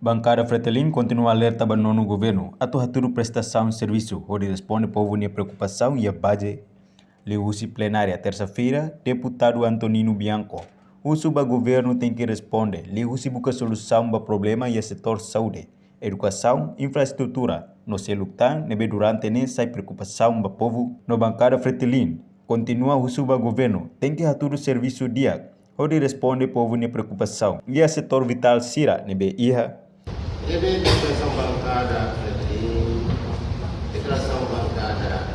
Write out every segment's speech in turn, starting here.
Bancada Fretilin continua alerta ao nono governo atu haturu prestação de serviço, onde responde ao povo a preocupação e a base. Leusi plenária terça-feira, deputado Antonino Bianco. O governo tem que responder. Leusi busca solução para o problema e o setor saúde, educação, infraestrutura. No seu lutar, nebe durante nessa preocupação para o povo. No bancada Fretilin, continua o governo tem que haturu serviço dia, onde responde ao povo a preocupação e o setor vital sira nebe iha. Jadi declaração bancada declaração bancada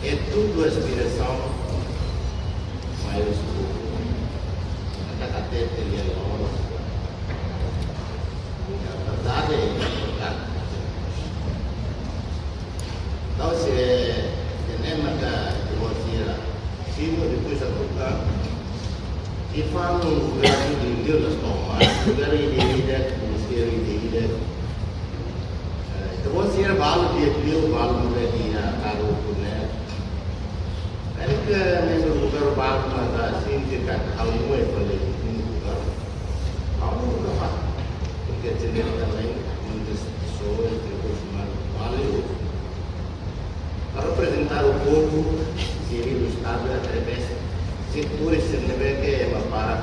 é tudo aspiração maior até teria logo a verdade é então se nem maka divorciar se depois a tocar e falam o governo de Deus nas tomas, o governo de Deus, o ministério de Deus. Então você era balo de Deus, balo de Deus, caro por né. Aí que mesmo o governo balo mas assim que cada um é para ele, o governo. Algo não faz, porque tem também muitas pessoas que costumam valeu para representar o povo, seria o Estado através setores que é uma para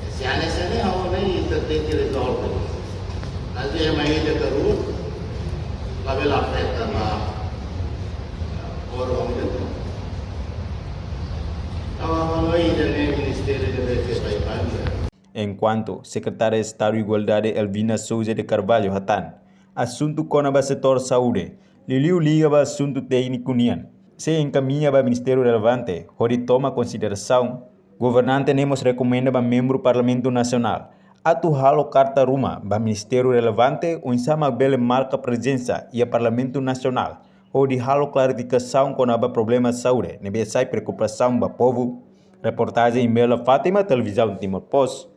se há nessa não nem tem que resolver às vezes é mais de caro lá vai lá afeta lá por onde então não é nem ministério de defesa Enquanto secretária de Estado de Igualdade Elvina Souza de Carvalho Hatan, assunto com o setor saúde, Liliu liga para assunto técnico nian. Se encaminha para o Ministério relevante, onde toma consideração, governante nemos recomenda para membro do Parlamento Nacional, atuar carta ruma para o Ministério relevante, onde sama bele marca presença e o Parlamento Nacional, onde halo clarificação com o problema de saúde, nebe sai preocupação para o povo. Reportagem em Bela Fátima, Televisão Timor Post.